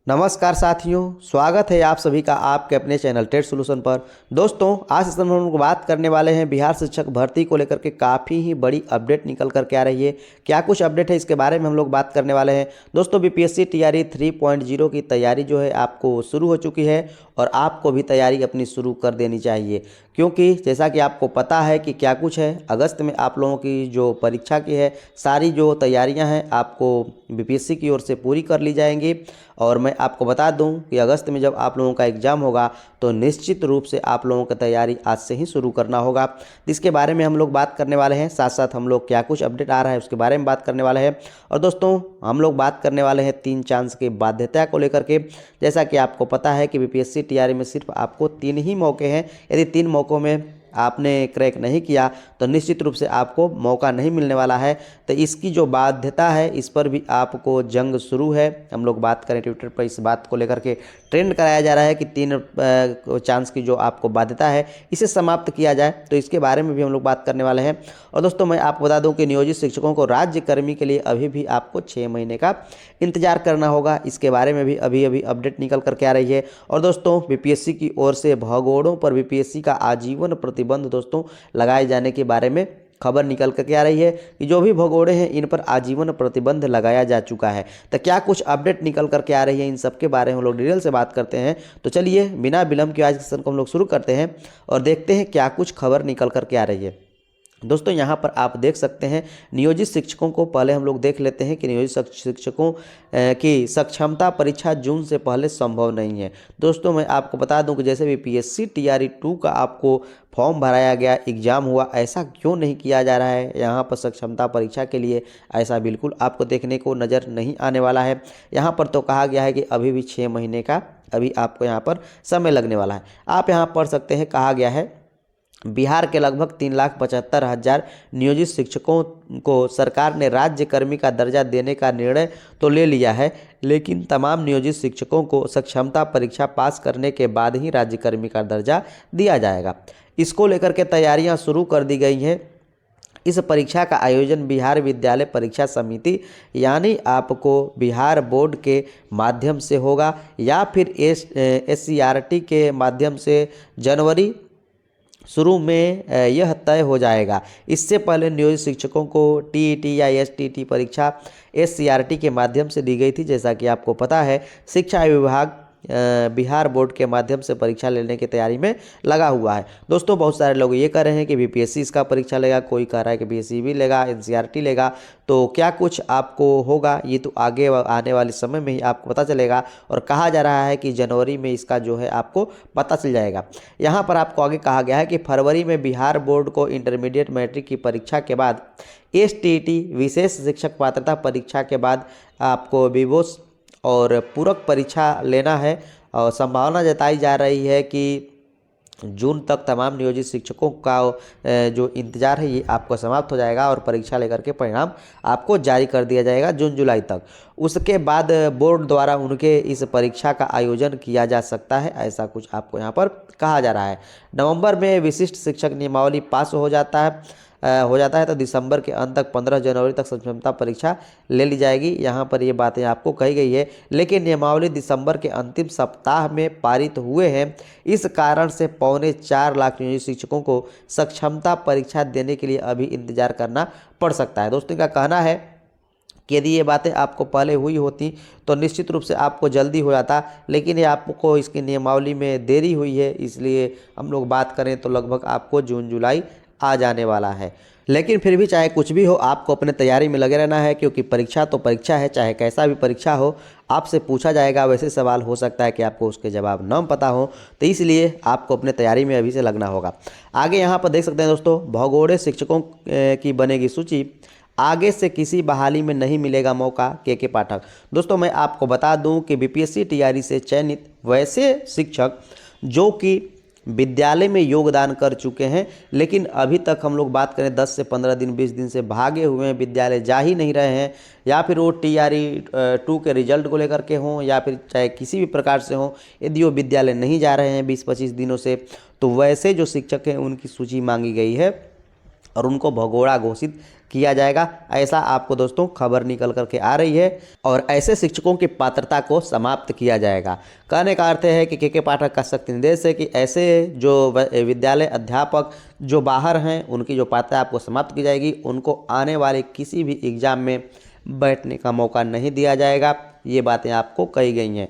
नमस्कार साथियों, स्वागत है आप सभी का आपके अपने चैनल टेट सॉल्यूशन पर। दोस्तों, आज इस समय हम लोग बात करने वाले हैं बिहार शिक्षक भर्ती को लेकर के काफ़ी ही बड़ी अपडेट निकल करके आ रही है। क्या कुछ अपडेट है इसके बारे में हम लोग बात करने वाले हैं। दोस्तों, बीपीएससी टीआरई 3.0 की तैयारी जो है आपको शुरू हो चुकी है और आपको भी तैयारी अपनी शुरू कर देनी चाहिए, क्योंकि जैसा कि आपको पता है कि क्या कुछ है। अगस्त में आप लोगों की जो परीक्षा की है सारी जो तैयारियां हैं आपको बीपीएससी की ओर से पूरी कर ली जाएंगी। और मैं आपको बता दूं कि अगस्त में जब आप लोगों का एग्ज़ाम होगा तो निश्चित रूप से आप लोगों की तैयारी आज से ही शुरू करना होगा। इसके बारे में हम लोग बात करने वाले हैं, साथ साथ हम लोग क्या कुछ अपडेट आ रहा है उसके बारे में बात करने वाले हैं। और दोस्तों, हम लोग बात करने वाले हैं 3 चांस की बाध्यता को लेकर के। जैसा कि आपको पता है कि बीपीएससी टीआरई में सिर्फ आपको 3 ही मौके हैं। यदि 3 मौक़ों में आपने क्रैक नहीं किया तो निश्चित रूप से आपको मौका नहीं मिलने वाला है। तो इसकी जो बाध्यता है इस पर भी आपको जंग शुरू है। हम लोग बात करें, ट्विटर पर इस बात को लेकर के ट्रेंड कराया जा रहा है कि 3 चांस की जो आपको बाध्यता है इसे समाप्त किया जाए, तो इसके बारे में भी हम लोग बात करने वाले हैं। और दोस्तों, मैं आपको बता दूं कि नियोजित शिक्षकों को राज्यकर्मी के लिए अभी भी आपको 6 महीने का इंतजार करना होगा। इसके बारे में भी अभी अभी अपडेट निकल करके आ रही है। और दोस्तों, बीपीएससी की ओर से भगोड़ों पर बीपीएससी का आजीवन प्रतिबंध दोस्तों लगाए जाने के बारे में खबर निकल करके आ रही है कि जो भी भगोड़े हैं इन पर आजीवन प्रतिबंध लगाया जा चुका है। तो क्या कुछ अपडेट निकल करके आ रही है, इन सब के बारे में हम लोग डिटेल से बात करते हैं। तो चलिए बिना विलंब के आज के सेशन को हम लोग शुरू करते हैं और देखते हैं क्या कुछ खबर निकल करके आ रही है। दोस्तों, यहाँ पर आप देख सकते हैं नियोजित शिक्षकों को पहले हम लोग देख लेते हैं कि नियोजित शिक्षकों की सक्षमता परीक्षा जून से पहले संभव नहीं है। दोस्तों, मैं आपको बता दूं कि जैसे बीपीएससी टीआरई 2 का आपको फॉर्म भराया गया, एग्ज़ाम हुआ, ऐसा क्यों नहीं किया जा रहा है यहाँ पर सक्षमता परीक्षा के लिए? ऐसा बिल्कुल आपको देखने को नज़र नहीं आने वाला है। यहाँ पर तो कहा गया है कि अभी भी 6 महीने का अभी आपको यहाँ पर समय लगने वाला है। आप यहाँ पढ़ सकते हैं, कहा गया है बिहार के लगभग 3,75,000 नियोजित शिक्षकों को सरकार ने राज्यकर्मी का दर्जा देने का निर्णय तो ले लिया है, लेकिन तमाम नियोजित शिक्षकों को सक्षमता परीक्षा पास करने के बाद ही राज्यकर्मी का दर्जा दिया जाएगा। इसको लेकर के तैयारियां शुरू कर दी गई हैं। इस परीक्षा का आयोजन बिहार विद्यालय परीक्षा समिति यानी आपको बिहार बोर्ड के माध्यम से होगा या फिर SCRT के माध्यम से जनवरी शुरू में यह तय हो जाएगा। इससे पहले नियोजित शिक्षकों को टीईटी या एसटीटी परीक्षा SCRT के माध्यम से दी गई थी। जैसा कि आपको पता है, शिक्षा विभाग बिहार बोर्ड के माध्यम से परीक्षा लेने की तैयारी में लगा हुआ है। दोस्तों, बहुत सारे लोग ये कह रहे हैं कि बीपीएससी इसका परीक्षा लेगा, कोई कह रहा है कि बीएससी लेगा, NCERT लेगा। तो क्या कुछ आपको होगा ये तो आगे आने वाले समय में ही आपको पता चलेगा। और कहा जा रहा है कि जनवरी में इसका जो है आपको पता चल जाएगा। यहाँ पर आपको आगे कहा गया है कि फरवरी में बिहार बोर्ड को इंटरमीडिएट मैट्रिक की परीक्षा के बाद STT विशेष शिक्षक पात्रता परीक्षा के बाद आपको विवोस और पूरक परीक्षा लेना है। और संभावना जताई जा रही है कि जून तक तमाम नियोजित शिक्षकों का जो इंतज़ार है ये आपको समाप्त हो जाएगा और परीक्षा लेकर के परिणाम आपको जारी कर दिया जाएगा जून जुलाई तक। उसके बाद बोर्ड द्वारा उनके इस परीक्षा का आयोजन किया जा सकता है, ऐसा कुछ आपको यहाँ पर कहा जा रहा है। नवंबर में विशिष्ट शिक्षक नियमावली पास हो जाता है तो दिसंबर के अंत तक 15 जनवरी तक सक्षमता परीक्षा ले ली जाएगी। यहाँ पर ये बातें आपको कही गई है, लेकिन नियमावली दिसंबर के अंतिम सप्ताह में पारित हुए हैं। इस कारण से 4.25 लाख नियोजित शिक्षकों को सक्षमता परीक्षा देने के लिए अभी इंतजार करना पड़ सकता है। दोस्तों का कहना है कि यदि ये बातें आपको पहले हुई होती तो निश्चित रूप से आपको जल्दी हो जाता, लेकिन ये आपको इसकी नियमावली में देरी हुई है, इसलिए हम लोग बात करें तो लगभग आपको जून जुलाई आ जाने वाला है। लेकिन फिर भी चाहे कुछ भी हो, आपको अपने तैयारी में लगे रहना है, क्योंकि परीक्षा तो परीक्षा है। चाहे कैसा भी परीक्षा हो, आपसे पूछा जाएगा, वैसे सवाल हो सकता है कि आपको उसके जवाब न पता हो, तो इसलिए आपको अपने तैयारी में अभी से लगना होगा। आगे यहाँ पर देख सकते हैं दोस्तों, भगोड़े शिक्षकों की बनेगी सूची, आगे से किसी बहाली में नहीं मिलेगा मौका, के पाठक। दोस्तों, मैं आपको बता दूं कि बीपीएससी टीआरई से चयनित वैसे शिक्षक जो कि विद्यालय में योगदान कर चुके हैं, लेकिन अभी तक हम लोग बात करें 10 से 15 दिन 20 दिन से भागे हुए हैं, विद्यालय जा ही नहीं रहे हैं, या फिर वो टीआरई 2 के रिजल्ट को लेकर के हों या फिर चाहे किसी भी प्रकार से हों, यदि वो विद्यालय नहीं जा रहे हैं 20-25 दिनों से, तो वैसे जो शिक्षक हैं उनकी सूची मांगी गई है और उनको भगोड़ा घोषित किया जाएगा, ऐसा आपको दोस्तों खबर निकल करके आ रही है। और ऐसे शिक्षकों की पात्रता को समाप्त किया जाएगा। कहने का अर्थ है कि के पाठक का सख्त निर्देश है कि ऐसे जो विद्यालय अध्यापक जो बाहर हैं उनकी जो पात्रता आपको समाप्त की जाएगी, उनको आने वाले किसी भी एग्ज़ाम में बैठने का मौका नहीं दिया जाएगा। ये बातें आपको कही गई हैं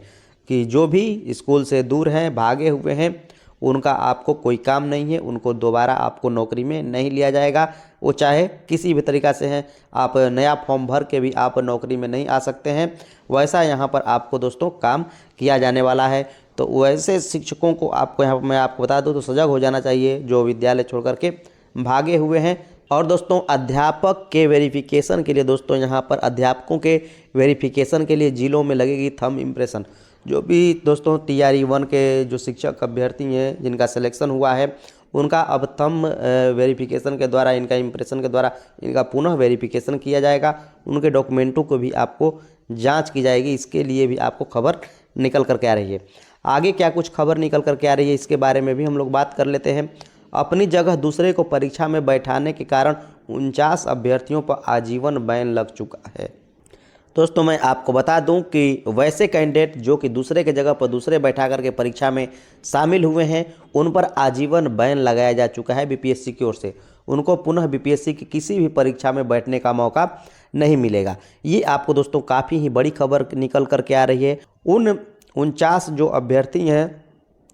कि जो भी स्कूल से दूर हैं, भागे हुए हैं, उनका आपको कोई काम नहीं है, उनको दोबारा आपको नौकरी में नहीं लिया जाएगा। वो चाहे किसी भी तरीक़ा से हैं, आप नया फॉर्म भर के भी आप नौकरी में नहीं आ सकते हैं, वैसा यहाँ पर आपको दोस्तों काम किया जाने वाला है। तो वैसे शिक्षकों को आपको यहाँ पर मैं आपको बता दूँ तो सजग हो जाना चाहिए जो विद्यालय छोड़ करके भागे हुए हैं। और दोस्तों अध्यापक के वेरिफिकेशन के लिए दोस्तों यहाँ पर अध्यापकों के वेरिफिकेशन के लिए जिलों में लगेगी थंब इम्प्रेशन। जो भी दोस्तों TRE 1 के जो शिक्षक अभ्यर्थी हैं जिनका सिलेक्शन हुआ है, उनका अब थंब वेरिफिकेशन के द्वारा, इनका इम्प्रेशन के द्वारा इनका पुनः वेरिफिकेशन किया जाएगा। उनके डॉक्यूमेंटों को भी आपको जांच की जाएगी। इसके लिए भी आपको खबर निकल कर के आ रही है। आगे क्या कुछ खबर निकल कर के आ रही है इसके बारे में भी हम लोग बात कर लेते हैं। अपनी जगह दूसरे को परीक्षा में बैठाने के कारण 49 अभ्यर्थियों पर आजीवन बैन लग चुका है। दोस्तों मैं आपको बता दूं कि वैसे कैंडिडेट जो कि दूसरे के जगह पर दूसरे बैठा करके परीक्षा में शामिल हुए हैं, उन पर आजीवन बैन लगाया जा चुका है BPSC की ओर से। उनको पुनः BPSC की किसी भी परीक्षा में बैठने का मौका नहीं मिलेगा। ये आपको दोस्तों काफ़ी ही बड़ी खबर निकल करके आ रही है। उन 49 जो अभ्यर्थी हैं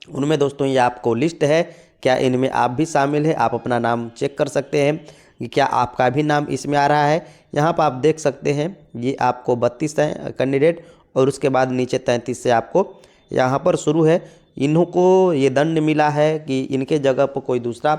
उनमें दोस्तों ये आपको लिस्ट है, क्या इनमें आप भी शामिल हैं? आप अपना नाम चेक कर सकते हैं कि क्या आपका भी नाम इसमें आ रहा है। यहाँ पर आप देख सकते हैं ये आपको 32 है कैंडिडेट और उसके बाद नीचे 33 से आपको यहाँ पर शुरू है। इनको ये दंड मिला है कि इनके जगह पर कोई दूसरा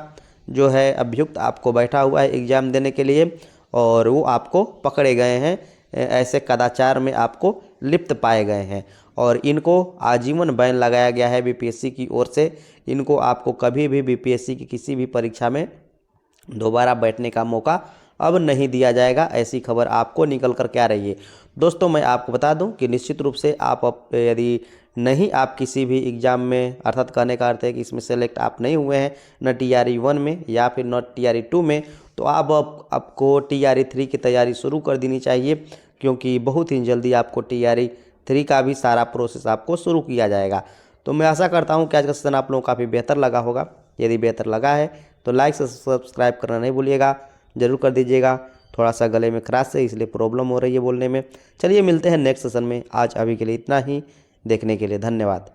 जो है अभियुक्त आपको बैठा हुआ है एग्ज़ाम देने के लिए और वो आपको पकड़े गए हैं, ऐसे कदाचार में आपको लिप्त पाए गए हैं और इनको आजीवन बैन लगाया गया है BPSC की ओर से। इनको आपको कभी भी BPSC की किसी भी परीक्षा में दोबारा बैठने का मौका अब नहीं दिया जाएगा, ऐसी खबर आपको निकल कर के आ रही है। दोस्तों मैं आपको बता दूं कि निश्चित रूप से आप यदि नहीं आप किसी भी एग्ज़ाम में, अर्थात कहने का अर्थ है कि इसमें सेलेक्ट आप नहीं हुए हैं न TRE 1 में या फिर न TRE 2 में, तो आपको TRE 3 की तैयारी शुरू कर देनी चाहिए, क्योंकि बहुत ही जल्दी आपको TRE 3 का भी सारा प्रोसेस आपको शुरू किया जाएगा। तो मैं आशा करता हूँ कि आज का सेशन आप लोगों को काफ़ी बेहतर लगा होगा। यदि बेहतर लगा है तो लाइक से सब्सक्राइब करना नहीं भूलिएगा, ज़रूर कर दीजिएगा। थोड़ा सा गले में खराश है इसलिए प्रॉब्लम हो रही है बोलने में। चलिए मिलते हैं नेक्स्ट सेशन में। आज अभी के लिए इतना ही। देखने के लिए धन्यवाद।